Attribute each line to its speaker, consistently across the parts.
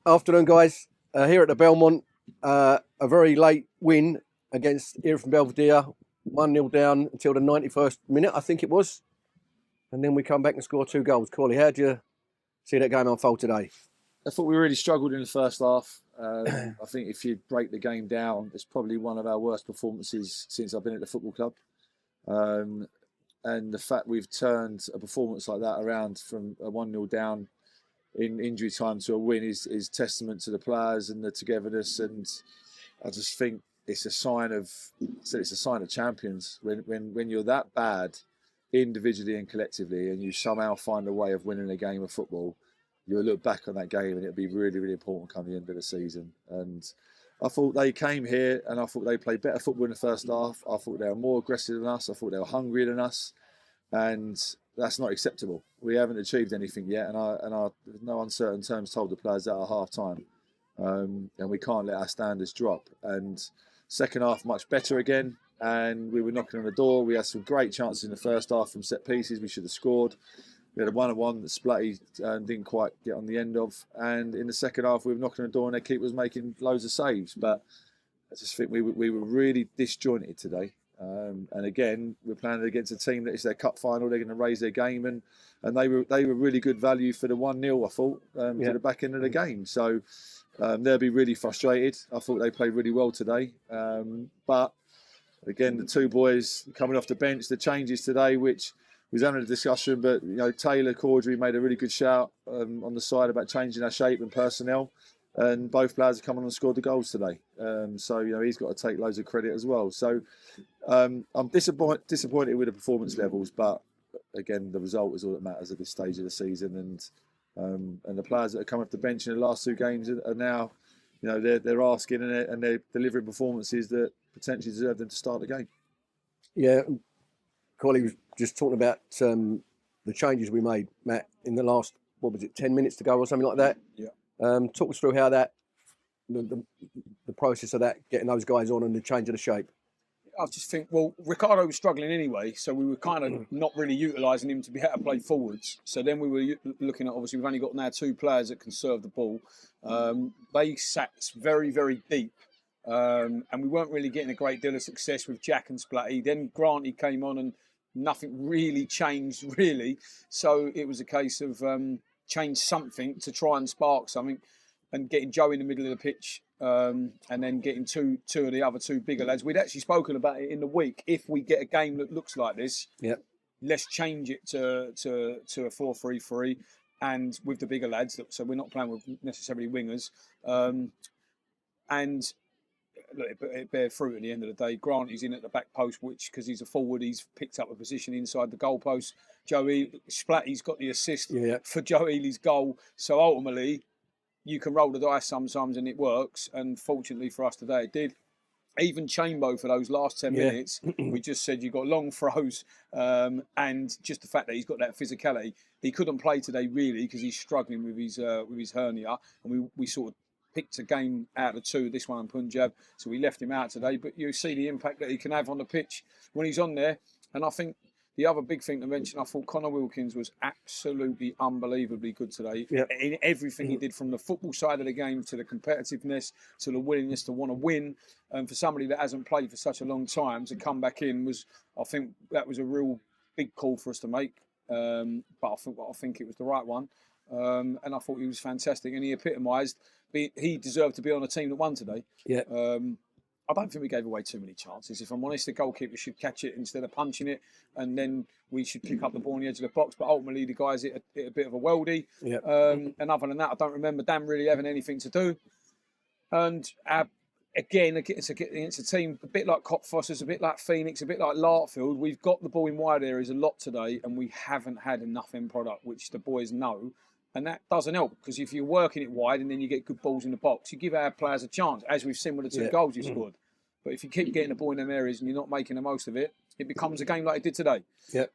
Speaker 1: Afternoon, guys. Here at the Belmont, a very late win against Erith and Belvedere, 1-0 down until the 91st minute, I think it was. And then we come back and score 2 goals. Corley, how do you see that game unfold today?
Speaker 2: I thought we really struggled in the first half. I think if you break the game down, it's probably one of our worst performances since I've been at the football club. And the fact we've turned a performance like that around from a 1-0 down in injury time to a win is testament to the players and the togetherness. And I just think it's a sign of champions when you're that bad individually and collectively, and you somehow find a way of winning a game of football. You'll look back on that game and it'll be really, really important come the end of the season. And I thought they came here and I thought they played better football in the first half. I thought they were more aggressive than us. I thought they were hungrier than us. And that's not acceptable. We haven't achieved anything yet. And I with no uncertain terms, told the players that at half time. And we can't let our standards drop. And second half, much better again. And we were knocking on the door. We had some great chances in the first half from set pieces. We should have scored. We had a 1-on-1 that Splatty didn't quite get on the end of. And in the second half, we were knocking on the door and their keeper was making loads of saves. But I just think we were really disjointed today. And again, we're playing against a team that is their cup final. They're going to raise their game. And they were really good value for the 1-0, I thought, to the back end of the game. So they'll be really frustrated. I thought they played really well today. But again, the 2 boys coming off the bench, the changes today, which was under the discussion, but Taylor Caudry made a really good shout on the side about changing our shape and personnel, and both players have come on and scored the goals today. So he's got to take loads of credit as well. So I'm disappointed with the performance levels, but again, the result is all that matters at this stage of the season. And the players that have come off the bench in the last 2 games are now, they're asking and they're delivering performances that potentially deserve them to start the game.
Speaker 1: Yeah, Corley was just talking about the changes we made, Matt, in the last, 10 minutes to go or something like that?
Speaker 2: Yeah.
Speaker 1: Talk us through how that, the process of that, getting those guys on and the change of the shape.
Speaker 3: I just think, Ricardo was struggling anyway, so we were kind of not really utilising him to be able to play forwards. So then we were looking at, obviously, we've only got now 2 players that can serve the ball. They sat very, very deep. And we weren't really getting a great deal of success with Jack and Splatty. Then Granty came on and nothing really changed, really. So it was a case of change something to try and spark something, and getting Joe in the middle of the pitch, and then getting two of the other 2 bigger lads. We'd actually spoken about it in the week. If we get a game that looks like this, let's change it to a 4-3-3, and with the bigger lads. So we're not playing with necessarily wingers. And look, it bear fruit at the end of the day. Grant is in at the back post, which, because he's a forward, he's picked up a position inside the goal post. Splatty's got the assist for Joe Ely's goal. So ultimately, you can roll the dice sometimes and it works. And fortunately for us today, it did. Even Chambo, for those last 10 minutes, we just said you got long throws, and just the fact that he's got that physicality. He couldn't play today really because he's struggling with his hernia, and we sort of picked a game out of 2, this one and Punjab, so we left him out today. But you see the impact that he can have on the pitch when he's on there. And I think the other big thing to mention, I thought Connor Wilkins was absolutely unbelievably good today. In everything he did, from the football side of the game to the competitiveness to the willingness to want to win. And for somebody that hasn't played for such a long time to come back in I think that was a real big call for us to make. But I think it was the right one. And I thought he was fantastic, and he epitomised. He deserved to be on a team that won today. I don't think we gave away too many chances. If I'm honest, the goalkeeper should catch it instead of punching it, and then we should pick up the ball on the edge of the box. But ultimately, the guys hit a bit of a weldy. And other than that, I don't remember Dan really having anything to do. And again, it's a team a bit like Cockfosters, a bit like Phoenix, a bit like Lartfield. We've got the ball in wide areas a lot today, and we haven't had enough end product, which the boys know. And that doesn't help, because if you're working it wide and then you get good balls in the box, you give our players a chance, as we've seen with the 2 goals you scored. But if you keep getting the ball in them areas and you're not making the most of it, it becomes a game like it did today.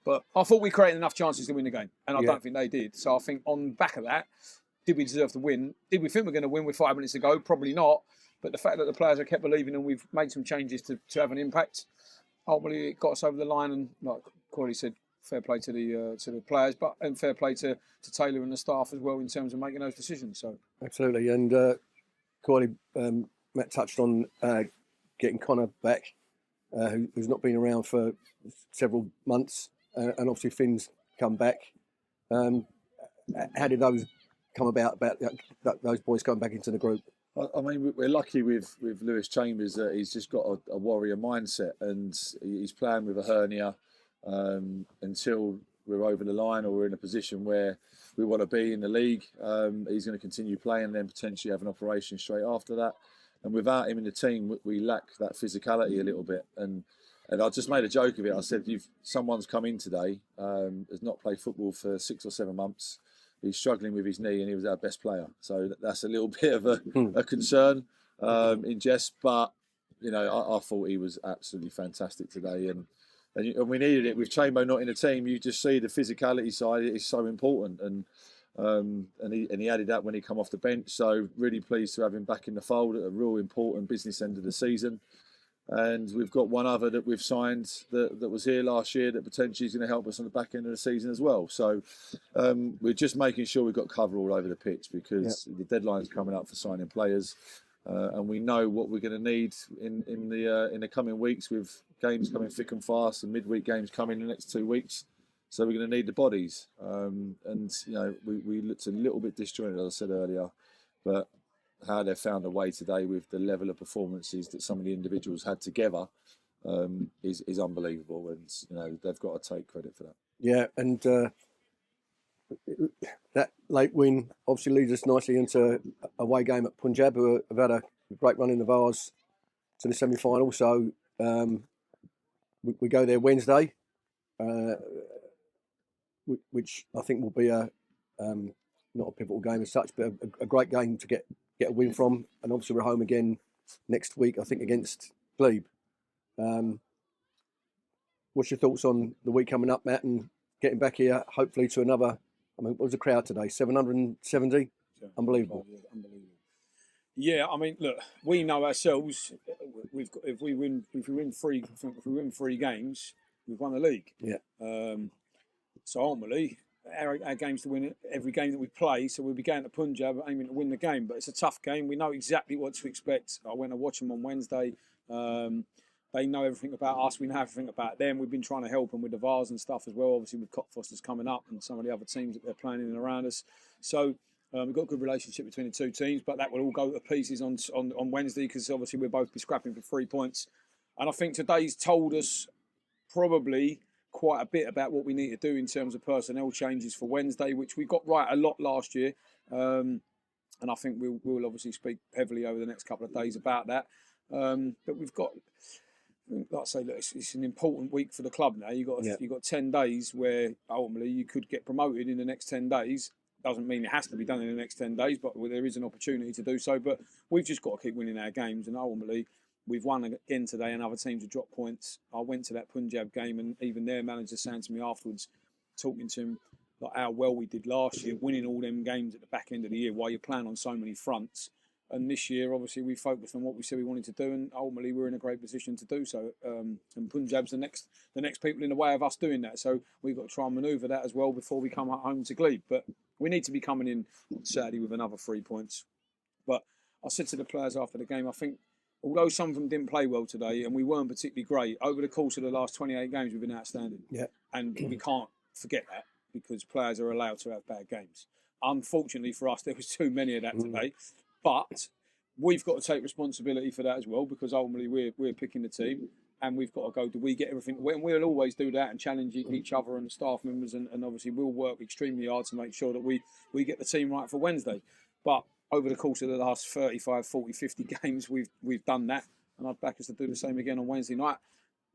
Speaker 3: But I thought we created enough chances to win the game, and I don't think they did. So I think on the back of that, did we deserve to win? Did we think we're going to win with 5 minutes to go? Probably not. But the fact that the players have kept believing and we've made some changes to have an impact, ultimately it got us over the line. And like Corey said, fair play to the players, and fair play to Taylor and the staff as well in terms of making those decisions. So
Speaker 1: absolutely, and Corley, Matt touched on getting Connor back, who's not been around for several months, and obviously Finn's come back. How did those come about those boys coming back into the group?
Speaker 2: I mean, we're lucky with Lewis Chambers that he's just got a warrior mindset, and he's playing with a hernia until we're over the line or we're in a position where we want to be in the league. He's going to continue playing and then potentially have an operation straight after that. And without him in the team, we lack that physicality a little bit. And I just made a joke of it. I said, someone's come in today, has not played football for 6 or 7 months. He's struggling with his knee and he was our best player. So that's a little bit of a concern in jest. But, I thought he was absolutely fantastic today. And we needed it. With Chambo not in the team, you just see the physicality side is so important. And he added that when he come off the bench. So really pleased to have him back in the fold at a real important business end of the season. And we've got one other that we've signed that was here last year that potentially is going to help us on the back end of the season as well. So we're just making sure we've got cover all over the pitch because the deadline's coming up for signing players. And we know what we're going to need in the coming weeks with games coming thick and fast and midweek games coming in the next 2 weeks. So we're going to need the bodies. We looked a little bit disjointed, as I said earlier, but how they've found a way today with the level of performances that some of the individuals had together is unbelievable, and they've got to take credit for that. Yeah,
Speaker 1: and that late win obviously leads us nicely into a away game at Punjab, who have had a great run in the Vase to the semi-final. So we go there Wednesday, which I think will be not a pivotal game as such, but a great game to get a win from. And obviously we're home again next week, I think, against Glebe. What's your thoughts on the week coming up, Matt, and getting back here, hopefully to another, what was the crowd today? 770? Unbelievable.
Speaker 3: Yeah, I mean, look, we know ourselves. If we win 3 games, we've won the league.
Speaker 1: Yeah.
Speaker 3: So ultimately, our game's to win every game that we play. So we'll be going to Punjab aiming to win the game. But it's a tough game. We know exactly what to expect. I went to watch them on Wednesday. They know everything about us. We know everything about them. We've been trying to help them with the Vase and stuff as well. Obviously, with Cockfosters coming up and some of the other teams that they're playing in and around us. So we've got a good relationship between the two teams. But that will all go to pieces on Wednesday because obviously we'll both be scrapping for 3 points. And I think today's told us probably quite a bit about what we need to do in terms of personnel changes for Wednesday, which we got right a lot last year. And I think we'll obviously speak heavily over the next couple of days about that. But we've got, like I say, look, it's an important week for the club now. You've got 10 days where ultimately you could get promoted in the next 10 days. Doesn't mean it has to be done in the next 10 days, but there is an opportunity to do so. But we've just got to keep winning our games, and ultimately we've won again today, and other teams have dropped points. I went to that Punjab game, and even their manager saying to me afterwards, talking to him like how well we did last year, winning all them games at the back end of the year while you're playing on so many fronts. And this year, obviously, we focused on what we said we wanted to do, and ultimately we're in a great position to do so. And Punjab's the next people in the way of us doing that. So we've got to try and manoeuvre that as well before we come home to Glebe. But we need to be coming in Saturday with another 3 points. But I said to the players after the game, I think, although some of them didn't play well today and we weren't particularly great, over the course of the last 28 games, we've been outstanding.
Speaker 1: Yeah.
Speaker 3: And we can't forget that because players are allowed to have bad games. Unfortunately for us, there was too many of that today. But we've got to take responsibility for that as well because ultimately we're picking the team and we've got to go, do we get everything? And we'll always do that and challenge each other and the staff members and obviously we'll work extremely hard to make sure that we get the team right for Wednesday. But over the course of the last 35, 40, 50 games, we've done that. And I'd back us to do the same again on Wednesday night.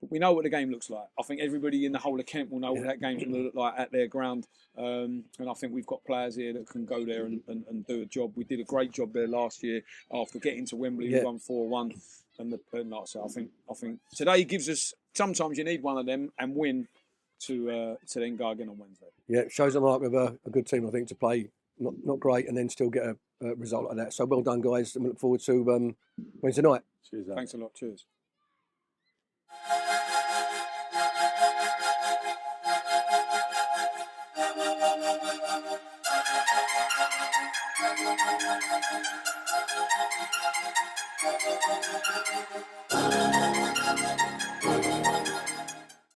Speaker 3: But we know what the game looks like. I think everybody in the whole of Kent will know what that game's going to look like at their ground. And I think we've got players here that can go there and do a job. We did a great job there last year after getting to Wembley. We won 4-1. And so I think today gives us, sometimes you need one of them and win to then go again on Wednesday.
Speaker 1: Yeah, it shows the mark of a good team, I think, to play not great and then still get a result like that. So well done, guys, and we look forward to Wednesday night.
Speaker 2: Cheers,
Speaker 3: thanks a lot. Cheers.